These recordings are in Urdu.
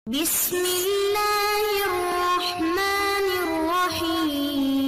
بسم اللہ الرحمن الرحیم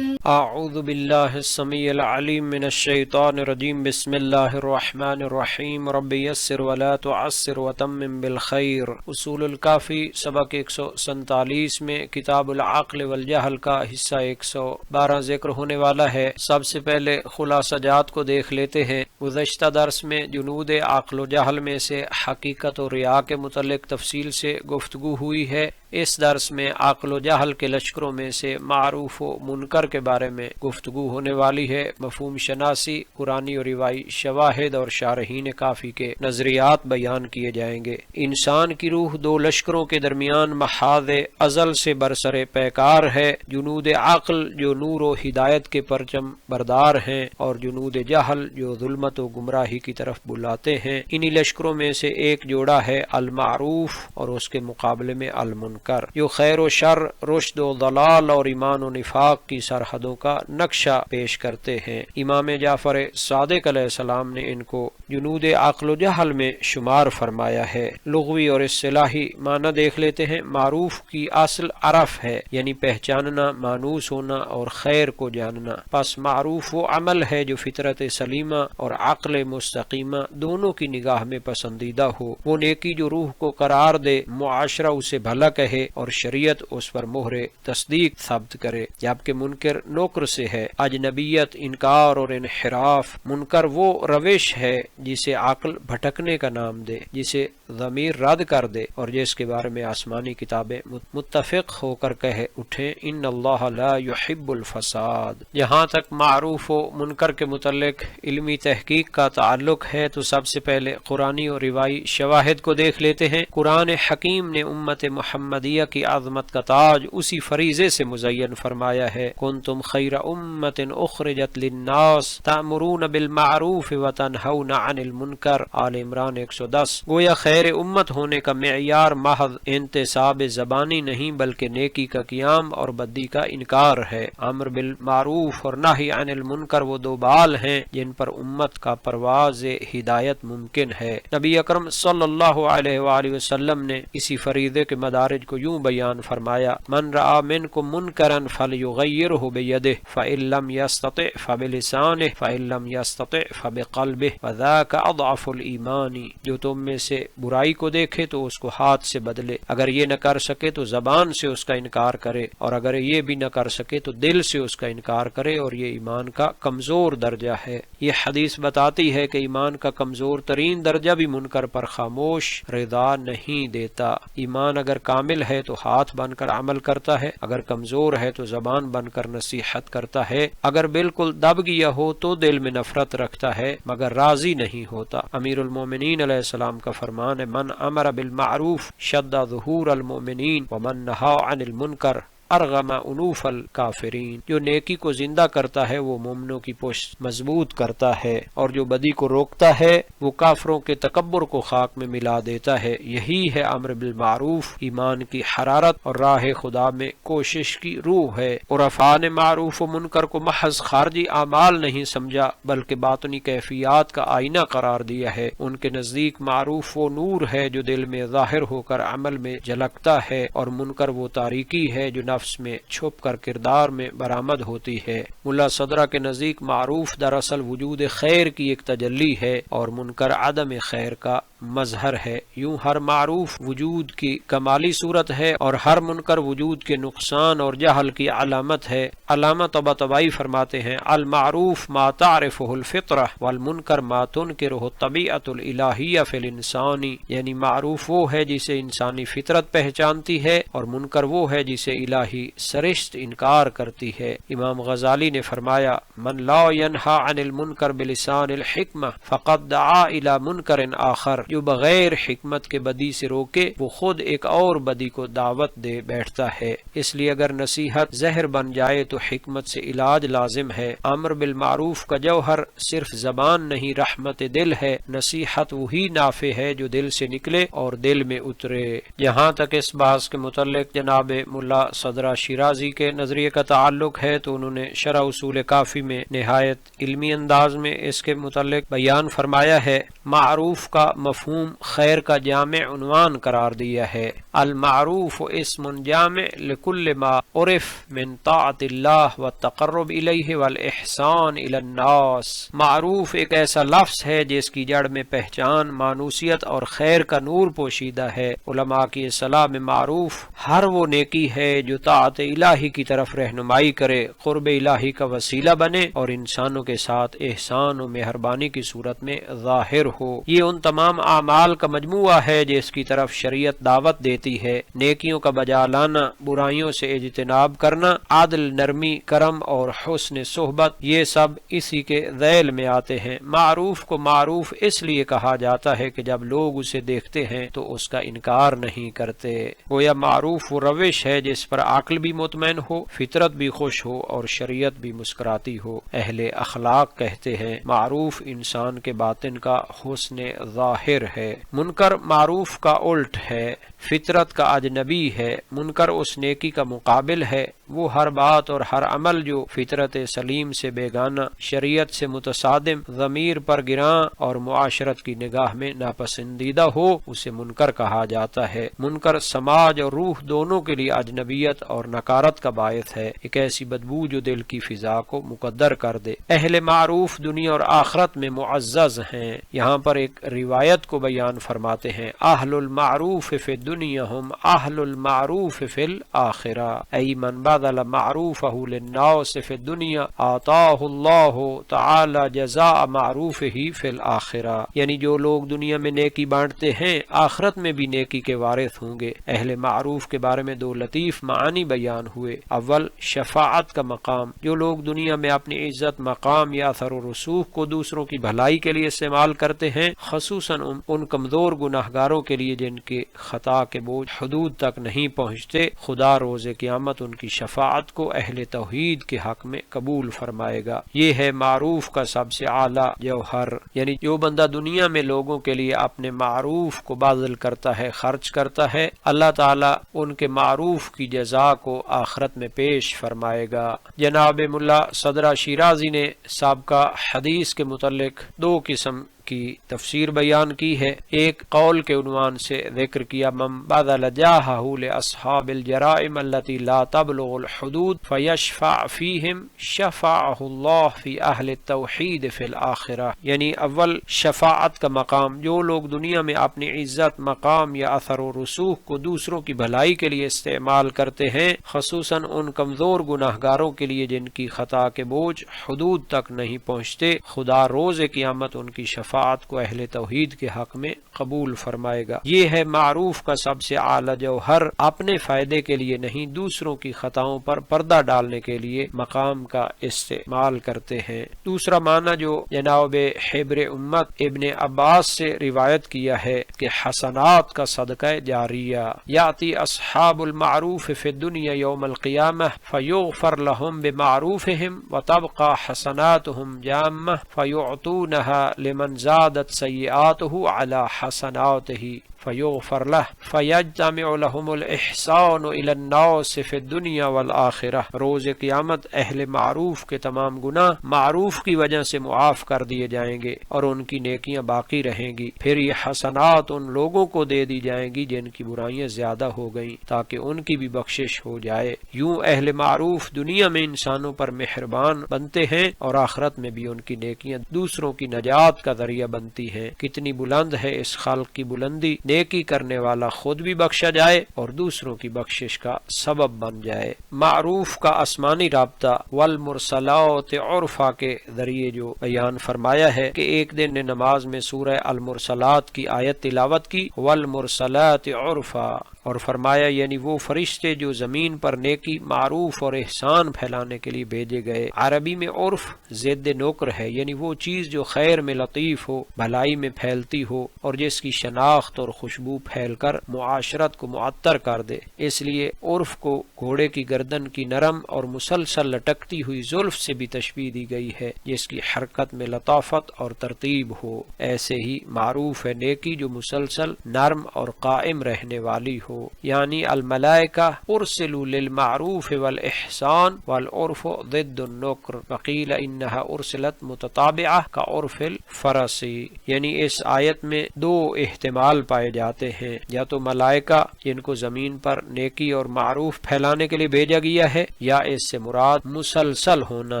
اعوذ باللہ السمیع العلیم من الشیطان الرجیم بسم اللہ الرحمن الرحیم رب یسر ولا تعسر وتمم بالخیر۔ اصول الکافی سبق 147 میں کتاب العقل والجہل کا حصہ 112 ذکر ہونے والا ہے۔ سب سے پہلے خلاصہ جات کو دیکھ لیتے ہیں۔ گزشتہ درس میں جنود عقل و جہل میں سے حقیقت و ریا کے متعلق تفصیل سے گفتگو ہوئی ہے۔ اس درس میں عقل و جہل کے لشکروں میں سے معروف و منکر کے بارے میں گفتگو ہونے والی ہے۔ مفہوم شناسی، قرآنی اور روائی شواہد اور شارحین کافی کے نظریات بیان کیے جائیں گے۔ انسان کی روح دو لشکروں کے درمیان محاذ ازل سے برسر پیکار ہے، جنود عقل جو نور و ہدایت کے پرچم بردار ہیں، اور جنود جہل جو ظلمت و گمراہی کی طرف بلاتے ہیں۔ انہی لشکروں میں سے ایک جوڑا ہے المعروف اور اس کے مقابلے میں المنکر، جو خیر و شر، رشد و ضلال اور ایمان و نفاق کی سرحدوں کا نقشہ پیش کرتے ہیں۔ امام جعفر صادق علیہ السلام نے ان کو جنود عقل و جہل میں شمار فرمایا ہے۔ لغوی اور اصطلاحی معنی دیکھ لیتے ہیں۔ معروف کی اصل عرف ہے، یعنی پہچاننا، مانوس ہونا اور خیر کو جاننا۔ پس معروف وہ عمل ہے جو فطرت سلیمہ اور عقل مستقیمہ دونوں کی نگاہ میں پسندیدہ ہو۔ وہ نیکی جو روح کو قرار دے، معاشرہ اسے بھلا کہے اور شریعت اس پر مہر تصدیق ثابت کرے، جبکہ منکر نوکر سے ہے، اجنبیت، انکار اور انحراف۔ منکر وہ روش ہے جسے عقل بھٹکنے کا نام دے، جسے ضمیر رد کر دے، اور جس کے بارے میں آسمانی کتابیں متفق ہو کر کہہ اٹھیں ان اللہ لا يحب الفساد۔ جہاں تک معروف و منکر کے متعلق علمی تحقیق کا تعلق ہے تو سب سے پہلے قرآنی اور روائی شواہد کو دیکھ لیتے ہیں۔ قرآن حکیم نے امت محمدیہ کی عظمت کا تاج اسی فریضے سے مزین فرمایا ہے، کنتم خیر امت اخرجت للناس تأمرون بالمعروف وتنہون عن المنکر، آل عمران 110۔ گویا خیر امت ہونے کا معیار محض انتصاب زبانی نہیں بلکہ نیکی کا قیام اور بدی کا انکار ہے۔ امر بالمعروف اور نہی عن المنکر وہ دو بال ہیں جن پر امت کا پرواز ہدایت ممکن ہے۔ نبی اکرم صلی اللہ علیہ وآلہ وسلم نے اسی فریضے کے مدارج کو یوں بیان فرمایا، من رأى منکم منکرا فلیغیرہ بیدہ فإن لم یستطع فبلسانہ فإن لم یستطع فبقلبہ وذاک اضعف الایمان۔ جو تم میں سے برائی کو دیکھے تو اس کو ہاتھ سے بدلے، اگر یہ نہ کر سکے تو زبان سے اس کا انکار کرے، اور اگر یہ بھی نہ کر سکے تو دل سے اس کا انکار کرے، اور یہ ایمان کا کمزور درجہ ہے۔ یہ حدیث بتاتی ہے کہ ایمان کا کمزور ترین درجہ بھی منکر پر خاموش رضا نہیں دیتا۔ ایمان اگر کامل ہے تو ہاتھ بن کر عمل کرتا ہے، اگر کمزور ہے تو زبان بن کر نصیحت کرتا ہے، اگر بالکل دب گیا ہو تو دل میں نفرت رکھتا ہے مگر راضی نہیں ہوتا۔ امیر المومنین علیہ السلام کا فرمان ہے، من امر بالمعروف شد ظہور المؤمنین ومن نہا عن المنکر ارغم انوف الکافرین۔ جو نیکی کو زندہ کرتا ہے وہ مومنوں کی پشت مضبوط کرتا ہے، اور جو بدی کو روکتا ہے وہ کافروں کے تکبر کو خاک میں ملا دیتا ہے۔ یہی ہے امر بالمعروف، ایمان کی حرارت اور راہ خدا میں کوشش کی روح ہے۔ عرفاء نے معروف و منکر کو محض خارجی اعمال نہیں سمجھا بلکہ باطنی کیفیات کا آئینہ قرار دیا ہے۔ ان کے نزدیک معروف وہ نور ہے جو دل میں ظاہر ہو کر عمل میں جھلکتا ہے، اور منکر وہ تاریکی ہے جو نفس میں چھپ کر کردار میں برآمد ہوتی ہے۔ ملا صدرہ کے نزدیک معروف دراصل وجود خیر کی ایک تجلی ہے اور منکر عدم خیر کا مظہر ہے۔ یوں ہر معروف وجود کی کمالی صورت ہے اور ہر منکر وجود کے نقصان اور جہل کی علامت ہے۔ علامہ طباطبائی فرماتے ہیں، المعروف ما تعرفہ الفطرہ والمنکر ما تنکرہ الطبیعۃ الالہیہ فی الانسان، یعنی معروف وہ ہے جسے انسانی فطرت پہچانتی ہے اور منکر وہ ہے جسے الہی سرشت انکار کرتی ہے۔ امام غزالی نے فرمایا، من لا ینہا عن المنکر بلسان الحکمہ فقد دعا الی منکر آخر، جو بغیر حکمت کے بدی سے روکے وہ خود ایک اور بدی کو دعوت دے بیٹھتا ہے۔ اس لیے اگر نصیحت زہر بن جائے تو حکمت سے علاج لازم ہے۔ امر بالمعروف کا جوہر صرف زبان نہیں رحمت دل ہے۔ نصیحت وہی نافع ہے جو دل سے نکلے اور دل میں اترے۔ جہاں تک اس بحث کے متعلق جناب ملا صدرہ شیرازی کے نظریے کا تعلق ہے تو انہوں نے شرح اصول کافی میں نہایت علمی انداز میں اس کے متعلق بیان فرمایا ہے۔ معروف کا مفہوم خیر کا جامع عنوان قرار دیا ہے۔ المعروف اسم جامع لکل ما عرف من طاعت اللہ والتقرب الیہ والاحسان الی الناس۔ معروف ایک ایسا لفظ ہے جس کی جڑ میں پہچان، مانوسیت اور خیر کا نور پوشیدہ ہے۔ علماء کی اصطلاح میں معروف ہر وہ نیکی ہے جو طاعت الہی کی طرف رہنمائی کرے، قرب الہی کا وسیلہ بنے اور انسانوں کے ساتھ احسان و مہربانی کی صورت میں ظاہر ہو۔ یہ ان تمام اعمال کا مجموعہ ہے جس کی طرف شریعت دعوت دیتی ہے۔ نیکیوں کا بجا لانا، برائیوں سے اجتناب کرنا، عدل، نرمی، کرم اور حسن صحبت، یہ سب اسی کے ذیل میں آتے ہیں۔ معروف کو معروف اس لیے کہا جاتا ہے کہ جب لوگ اسے دیکھتے ہیں تو اس کا انکار نہیں کرتے۔ گویا معروف وہ روش ہے جس پر عقل بھی مطمئن ہو، فطرت بھی خوش ہو اور شریعت بھی مسکراتی ہو۔ اہل اخلاق کہتے ہیں معروف انسان کے باطن کا حسن ظاہر ہے، منکر معروف کا الٹ ہے، فطرت کا اجنبی ہے۔ منکر اس نیکی کا مقابل ہے، وہ ہر بات اور ہر عمل جو فطرت سلیم سے بیگانہ، شریعت سے متصادم، ضمیر پر گراں اور معاشرت کی نگاہ میں ناپسندیدہ ہو، اسے منکر کہا جاتا ہے۔ منکر سماج اور روح دونوں کے لیے اجنبیت اور نکارت کا باعث ہے، ایک ایسی بدبو جو دل کی فضا کو مقدر کر دے۔ اہل معروف دنیا اور آخرت میں معزز ہیں۔ یہاں پر ایک روایت کو بیان فرماتے ہیں، اہل المعروف فی الدنیا ہم اہل المعروف فی الآخرہ، ای من بذل معروفہ للناس فی الدنیا آتاہ اللہ تعالی جزاء معروفہ فی الآخرہ، یعنی جو لوگ دنیا میں نیکی بانٹتے ہیں آخرت میں بھی نیکی کے وارث ہوں گے۔ اہل معروف کے بارے میں دو لطیف معانی بیان ہوئے۔ اول، شفاعت کا مقام، جو لوگ دنیا میں اپنی عزت، مقام یا اثر و رسوخ کو دوسروں کی بھلائی کے لیے استعمال کرتے ہیں، خصوصاً ان کمزور گناہ گاروں کے لیے جن کے خطا کے بوجھ حدود تک نہیں پہنچتے، خدا روز قیامت ان کی شفاعت کو اہل توحید کے حق میں قبول فرمائے گا۔ یہ ہے معروف کا سب سے اعلیٰ جوہر، یعنی جو بندہ دنیا میں لوگوں کے لیے اپنے معروف کو باذل کرتا ہے، خرچ کرتا ہے، اللہ تعالیٰ ان کے معروف کی جزا کو آخرت میں پیش فرمائے گا۔ جناب ملا صدرہ شیرازی نے سابقہ حدیث کے متعلق دو قسم کی تفسیر بیان کی ہے۔ ایک قول کے عنوان سے ذکر کیا، من بذل جاہہ لاصحاب الجرائم التي لا تبلغ الحدود فیشفع فیہم شفعہ اللہ فی اہل التوحید فی الآخرہ، یعنی اول شفاعت کا مقام، جو لوگ دنیا میں اپنی عزت، مقام یا اثر و رسوخ کو دوسروں کی بھلائی کے لیے استعمال کرتے ہیں، خصوصاً ان کمزور گناہ گاروں کے لیے جن کی خطا کے بوجھ حدود تک نہیں پہنچتے، خدا روز قیامت ان کی شفاعت کو اہل توحید کے حق میں قبول فرمائے گا۔ یہ ہے معروف کا سب سے اعلیٰ جوہر، اپنے فائدے کے لیے نہیں، دوسروں کی خطاؤں پر پردہ ڈالنے کے لیے مقام کا استعمال کرتے ہیں۔ دوسرا معنی جو جناب حبر امت ابن عباس سے روایت کیا ہے کہ حسنات کا صدقہ جاریہ، یاتی اصحاب المعروف فی الدنیا یوم القیامہ فیغفر لهم بمعروفہم وتبقى حسناتہم جامہ فیعطونہا لمن زادت سیئاتہ علی حسناتہ فیغفر له فیجتمع لهم الاحسان الی الناس فی الدنیا والآخرہ۔ روز قیامت اہل معروف کے تمام گناہ معروف کی وجہ سے معاف کر دیے جائیں گے اور ان کی نیکیاں باقی رہیں گی، پھر یہ حسنات ان لوگوں کو دے دی جائیں گی جن کی برائیاں زیادہ ہو گئیں تاکہ ان کی بھی بخشش ہو جائے۔ یوں اہل معروف دنیا میں انسانوں پر مہربان بنتے ہیں اور آخرت میں بھی ان کی نیکیاں دوسروں کی نجات کا ذریعہ بنتی ہیں۔ کتنی بلند ہے اس خلق کی بلندی، نیکی کرنے والا خود بھی بخشا جائے اور دوسروں کی بخشش کا سبب بن جائے۔ معروف کا آسمانی رابطہ والمرسلات عرفا کے ذریعے جو بیان فرمایا ہے کہ ایک دن نے نماز میں سورہ المرسلات کی آیت تلاوت کی، والمرسلات عرفا، اور فرمایا یعنی وہ فرشتے جو زمین پر نیکی، معروف اور احسان پھیلانے کے لیے بھیجے گئے۔ عربی میں عرف ضد نکر ہے، یعنی وہ چیز جو خیر میں لطیف ہو، بھلائی میں پھیلتی ہو اور جس کی شناخت اور خوشبو پھیل کر معاشرت کو معطر کر دے۔ اس لیے عرف کو گھوڑے کی گردن کی نرم اور مسلسل لٹکتی ہوئی زلف سے بھی تشبیہ دی گئی ہے جس کی حرکت میں لطافت اور ترتیب ہو۔ ایسے ہی معروف ہے نیکی جو مسلسل نرم اور قائم رہنے والی ہو۔ ہو، یعنی الملائکہ ارسلوا للمعروف والاحسان والعرف ضد النکر وقیل انہا ارسلت متتابعہ کعرف الفرس، یعنی اس آیت میں دو احتمال پائے جاتے ہیں، یا تو ملائکہ جن کو زمین پر نیکی اور معروف پھیلانے کے لیے بھیجا گیا ہے، یا اس سے مراد مسلسل ہونا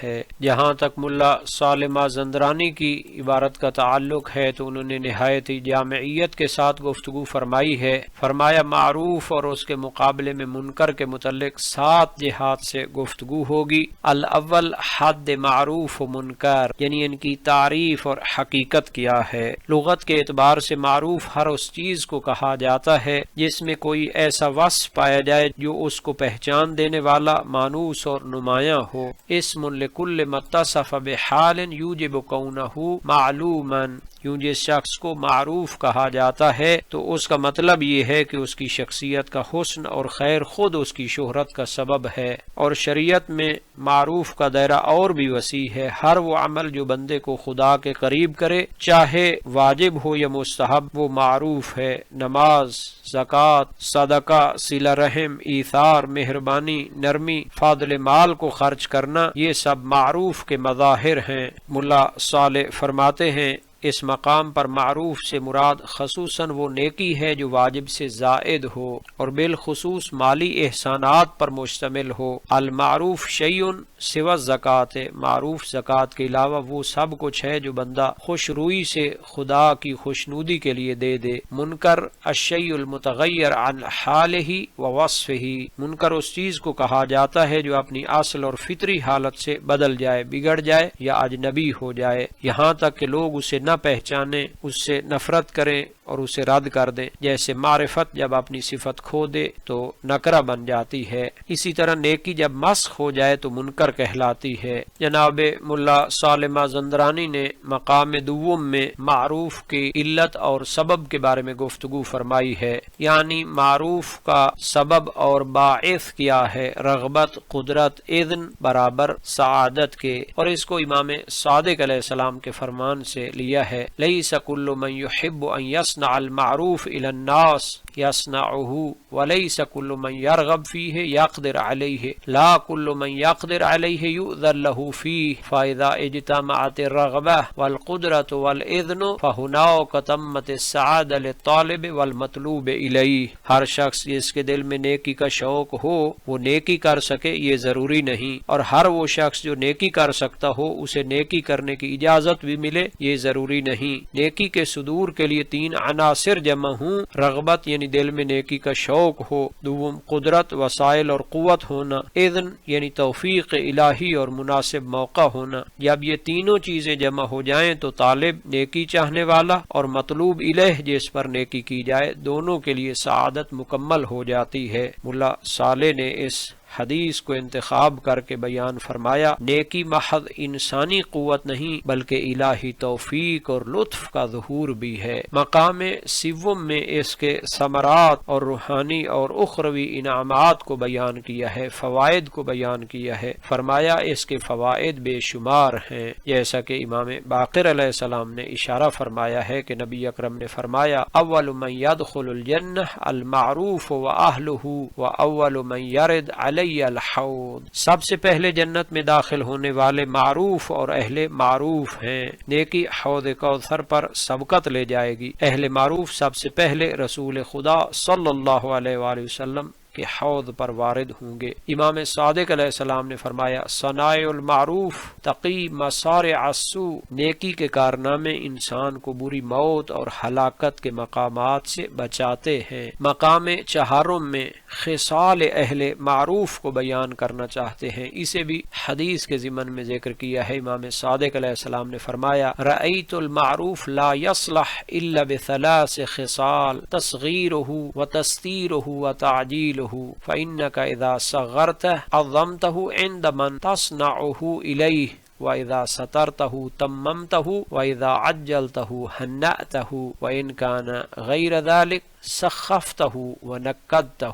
ہے۔ جہاں تک ملا صالح مازندرانی کی عبارت کا تعلق ہے تو انہوں نے نہایت ہی جامعیت کے ساتھ گفتگو فرمائی ہے۔ فرمایا معروف اور اس کے مقابلے میں منکر کے متعلق 7 جہات سے گفتگو ہوگی۔ الاول حد معروف و منکر، یعنی ان کی تعریف اور حقیقت کیا ہے۔ لغت کے اعتبار سے معروف ہر اس چیز کو کہا جاتا ہے جس میں کوئی ایسا وصف پایا جائے جو اس کو پہچان دینے والا، مانوس اور نمایاں ہو۔ اسم لکل متصف بحال یوجب کونہ معلوما، کیوں جس شخص کو معروف کہا جاتا ہے تو اس کا مطلب یہ ہے کہ اس کی شخصیت کا حسن اور خیر خود اس کی شہرت کا سبب ہے۔ اور شریعت میں معروف کا دائرہ اور بھی وسیع ہے، ہر وہ عمل جو بندے کو خدا کے قریب کرے، چاہے واجب ہو یا مستحب، وہ معروف ہے۔ نماز، زکوٰۃ، صدقہ، صلہ رحم، ایثار، مہربانی، نرمی، فاضل مال کو خرچ کرنا، یہ سب معروف کے مظاہر ہیں۔ ملا صالح فرماتے ہیں اس مقام پر معروف سے مراد خصوصاً وہ نیکی ہے جو واجب سے زائد ہو اور بالخصوص مالی احسانات پر مشتمل ہو۔ المعروف شیء سوى الزکوٰۃ، معروف زکوٰۃ کے علاوہ وہ سب کچھ ہے جو بندہ خوش روئی سے خدا کی خوشنودی کے لیے دے دے۔ منکر الشیء المتغیر عن حالہ ووصفہ، منکر اس چیز کو کہا جاتا ہے جو اپنی اصل اور فطری حالت سے بدل جائے، بگڑ جائے یا اجنبی ہو جائے، یہاں تک کہ لوگ اسے نہ پہچانے، اس سے نفرت کریں اور اسے رد کر دیں۔ جیسے معرفت جب اپنی صفت کھو دے تو نکرہ بن جاتی ہے، اسی طرح نیکی جب مسخ ہو جائے تو منکر کہلاتی ہے۔ جناب ملا صالح مازندرانی نے مقام دوم میں معروف کی علت اور سبب کے بارے میں گفتگو فرمائی ہے، یعنی معروف کا سبب اور باعث کیا ہے، رغبت، قدرت، اذن برابر سعادت کے، اور اس کو امام صادق علیہ السلام کے فرمان سے لیا ہے، لیس کل من یحب ان یصنع المعروف الی الناس یصنعہ ولیس کل من یرغب فیہ یقدر علیہ، لا کل من یقدر علیہ یؤذن لہ فیہ، فاذا اجتمعت الرغبہ والقدرۃ والاذن فہناک تمت السعادہ للطالب والمطلوب الیہ۔ ہر شخص جس کے دل میں نیکی کا شوق ہو وہ نیکی کر سکے یہ ضروری نہیں، اور ہر وہ شخص جو نیکی کر سکتا ہو اسے نیکی کرنے کی اجازت بھی ملے یہ ضروری نہیں۔ نیکی کے صدور کے لیے 3 عناصر جمع ہوں، رغبت یعنی دل میں نیکی کا شوق ہو، دوم قدرت، وسائل اور قوت ہونا، اذن یعنی توفیق الہی اور مناسب موقع ہونا۔ جب یہ تینوں چیزیں جمع ہو جائیں تو طالب، نیکی چاہنے والا اور مطلوب الیہ جس پر نیکی کی جائے، دونوں کے لیے سعادت مکمل ہو جاتی ہے۔ ملا صالح نے اس حدیث کو انتخاب کر کے بیان فرمایا، نیکی محض انسانی قوت نہیں بلکہ الہی توفیق اور لطف کا ظہور بھی ہے۔ مقام سوم میں اس کے ثمرات اور روحانی اور اخروی انعامات کو بیان کیا ہے، فوائد کو بیان کیا ہے۔ فرمایا اس کے فوائد بے شمار ہیں، جیسا کہ امام باقر علیہ السلام نے اشارہ فرمایا ہے کہ نبی اکرم نے فرمایا، اول من يدخل الجنہ المعروف واہلہ واول من يرد علی الحوض، سب سے پہلے جنت میں داخل ہونے والے معروف اور اہل معروف ہیں۔ نیکی حوض کوثر پر سبقت لے جائے گی۔ اہل معروف سب سے پہلے رسول خدا صلی اللہ علیہ وآلہ وسلم کے حوض پر وارد ہوں گے۔ امام صادق علیہ السلام نے فرمایا، صنائع المعروف تقی مصارع السوء، نیکی کے کارنامے انسان کو بری موت اور ہلاکت کے مقامات سے بچاتے ہیں۔ مقام چہارم میں خصال اہل معروف کو بیان کرنا چاہتے ہیں، اسے بھی حدیث کے ضمن میں ذکر کیا ہے۔ امام صادق علیہ السلام نے فرمایا، رأیت المعروف لا يصلح الا بثلاث خصال، تصغیرہ وتستیرہ وتعجیلہ، فإنك اذا صغرته عظمته عند من تصنعه الیہ، وَإِذَا سَتَرْتَهُ تَمَّمْتَهُ وَإِذَا عَجَّلْتَهُ هَنَّأْتَهُ وَإِنْ كَانَ غَيْرَ ذَلِكَ سخفتہ ونکدتہ،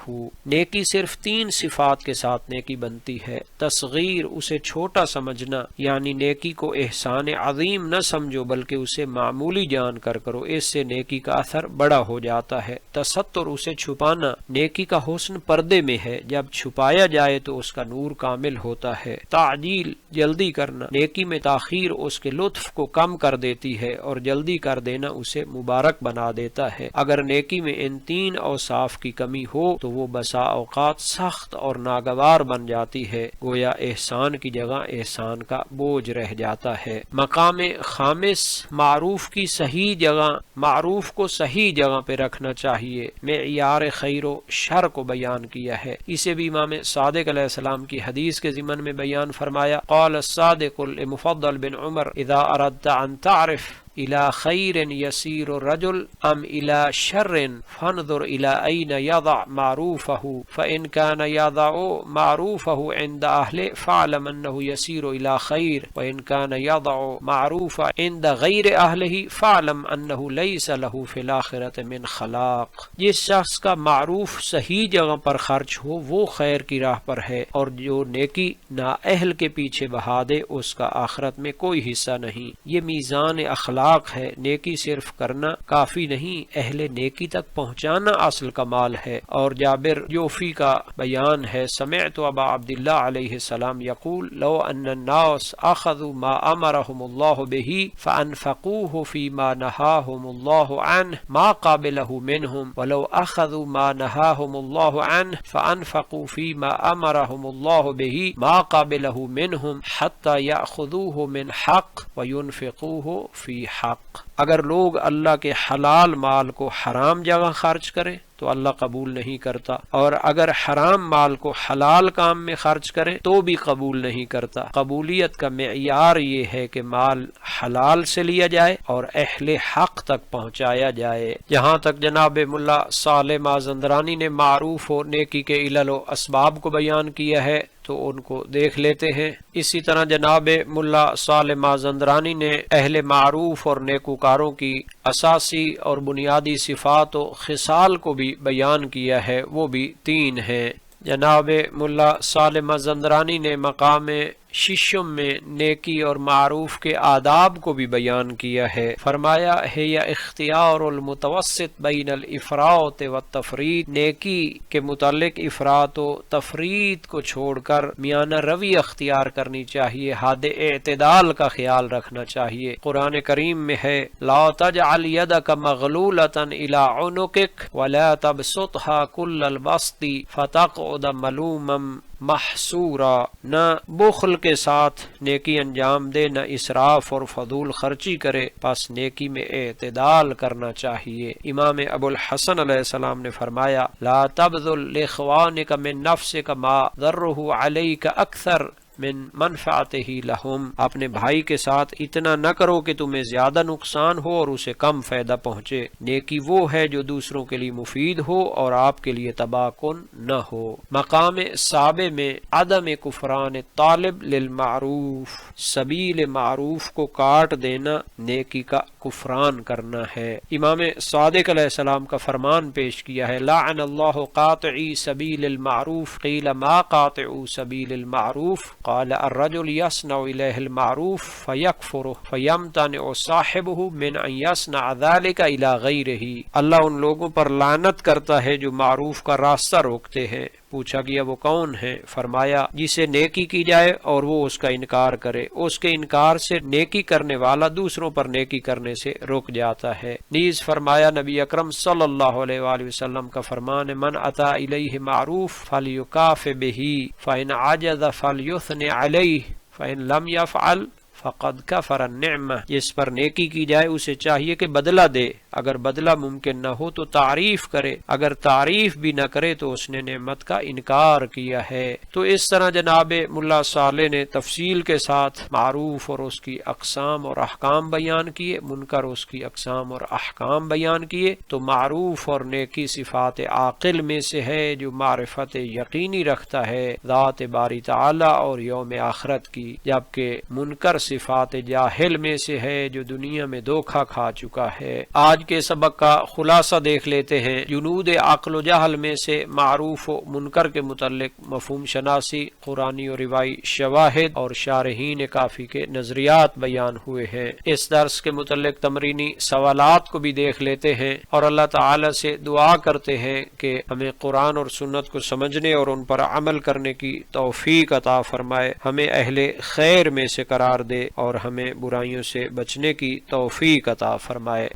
نیکی صرف 3 صفات کے ساتھ نیکی بنتی ہے۔ تصغیر، اسے چھوٹا سمجھنا، یعنی نیکی کو احسان عظیم نہ سمجھو بلکہ اسے معمولی جان کر کرو، اس سے نیکی کا اثر بڑا ہو جاتا ہے۔ تستر، اسے چھپانا، نیکی کا حسن پردے میں ہے، جب چھپایا جائے تو اس کا نور کامل ہوتا ہے۔ تعجیل، جلدی کرنا، نیکی میں تاخیر اس کے لطف کو کم کر دیتی ہے اور جلدی کر دینا اسے مبارک بنا دیتا ہے۔ اگر نیکی میں ان 3 اوصاف کی کمی ہو تو وہ بسا اوقات سخت اور ناگوار بن جاتی ہے، گویا احسان کی جگہ احسان کا بوجھ رہ جاتا ہے۔ مقام خامس، معروف کی صحیح جگہ، معروف کو صحیح جگہ پہ رکھنا چاہیے، معیار خیر و شر کو بیان کیا ہے۔ اسے بھی امام صادق علیہ السلام کی حدیث کے ضمن میں بیان فرمایا، قال الصادق لمفضل بن عمر اذا اردت ان تعرف الى خیر یسیر الرجل ام الى شر فانظر الى این یضع معروفه فان كان یضع معروفه عند اهل فاعلم انه یسیر الى خیر وان كان یضع معروف عند غیر اهله فاعلم انه ليس له في الاخرة من خلاق۔ جس شخص کا معروف صحیح جگہ پر خرچ ہو وہ خیر کی راہ پر ہے، اور جو نیکی نااہل کے پیچھے بہا دے اس کا آخرت میں کوئی حصہ نہیں۔ یہ میزان اخلاق ہے، نیکی صرف کرنا کافی نہیں، اہل نیکی تک پہنچانا اصل کمال ہے۔ اور جابر جوفی کا بیان ہے، سمعت ابا عبداللہ علیہ السلام یقول لو ان الناس اخذوا ما امرهم اللہ به فانفقوه فيما نهاهم اللہ عنہ ما قابله منهم ولو اخذوا ما نهاهم اللہ عنہ فانفقوا فيما امرهم اللہ به ما قابله منهم حتى يأخذوه من حق وينفقوه في حق۔ اگر لوگ اللہ کے حلال مال کو حرام جگہ خرچ کریں تو اللہ قبول نہیں کرتا، اور اگر حرام مال کو حلال کام میں خرچ کریں تو بھی قبول نہیں کرتا۔ قبولیت کا معیار یہ ہے کہ مال حلال سے لیا جائے اور اہل حق تک پہنچایا جائے۔ جہاں تک جناب ملا صالح مازندرانی نے معروف و نیکی کے علل و اسباب کو بیان کیا ہے تو ان کو دیکھ لیتے ہیں۔ اسی طرح جناب ملا صالح مازندرانی نے اہل معروف اور نیکوکاروں کی اساسی اور بنیادی صفات و خصال کو بھی بیان کیا ہے، وہ بھی 3 ہیں۔ جناب ملا صالح مازندرانی نے مقام ششم میں نیکی اور معروف کے آداب کو بھی بیان کیا ہے، فرمایا ہے یا اختیار المتوسط بین الافراط والتفریط، نیکی کے متعلق افراط و تفریط کو چھوڑ کر میانہ روی اختیار کرنی چاہیے، حد اعتدال کا خیال رکھنا چاہیے۔ قرآن کریم میں ہے لا تجعل یدک مغلولۃ الی عنقک ولا تبسطها کل البسط فتقعد ملوما محسورا، نہ بخل کے ساتھ نیکی انجام دے، نہ اسراف اور فضول خرچی کرے، پس نیکی میں اعتدال کرنا چاہیے۔ امام ابو الحسن علیہ السلام نے فرمایا لا تبذل لاخوانک من نفسک ما ضرہ علیک اکثر من منفعتہ لہم، اپنے بھائی کے ساتھ اتنا نہ کرو کہ تمہیں زیادہ نقصان ہو اور اسے کم فائدہ پہنچے۔ نیکی وہ ہے جو دوسروں کے لیے مفید ہو اور آپ کے لیے تباہ کن نہ ہو۔ مقام سابع میں عدم کفران طالب للمعروف، سبیل معروف کو کاٹ دینا نیکی کا کفران کرنا ہے۔ امام صادق علیہ السلام کا فرمان پیش کیا ہے لعن اللہ قاطعی سبیل المعروف، قیل ما قاطع سبیل المعروف، قال الرجل يصنع إليه المعروف فيكفره فيمتنع صاحبه من أن يصنع ذلك إلى غيره۔ اللہ ان لوگوں پر لعنت کرتا ہے جو معروف کا راستہ روکتے ہیں۔ پوچھا گیا وہ کون ہے؟ فرمایا جسے نیکی کی جائے اور وہ اس کا انکار کرے، اس کے انکار سے نیکی کرنے والا دوسروں پر نیکی کرنے سے رک جاتا ہے۔ نیز فرمایا نبی اکرم صلی اللہ علیہ وآلہ وسلم کا فرمان ہے من اتی الیہ معروف فلیکافئ بہ فإن عجز فلیثنی علیہ فإن لم یفعل فقد کفر النعمہ، جس پر نیکی کی جائے اسے چاہیے کہ بدلہ دے، اگر بدلہ ممکن نہ ہو تو تعریف کرے، اگر تعریف بھی نہ کرے تو اس نے نعمت کا انکار کیا ہے۔ تو اس طرح جناب ملا صالح نے تفصیل کے ساتھ معروف اور اس کی اقسام اور احکام بیان کیے، منکر اس کی اقسام اور احکام بیان کیے۔ تو معروف اور نیکی صفات عاقل میں سے ہے جو معرفت یقینی رکھتا ہے ذات باری تعالی اور یوم آخرت کی، جبکہ منکر صفات جاہل میں سے ہے جو دنیا میں دھوکہ کھا چکا ہے۔ آج آج کے سبق کا خلاصہ دیکھ لیتے ہیں۔ جنود عقل و جہل میں سے معروف و منکر کے متعلق مفہوم شناسی، قرآنی و روایی شواہد اور شارحین کافی کے نظریات بیان ہوئے ہیں۔ اس درس کے متعلق تمرینی سوالات کو بھی دیکھ لیتے ہیں اور اللہ تعالی سے دعا کرتے ہیں کہ ہمیں قرآن اور سنت کو سمجھنے اور ان پر عمل کرنے کی توفیق عطا فرمائے، ہمیں اہل خیر میں سے قرار دے اور ہمیں برائیوں سے بچنے کی توفیق عطا فرمائے۔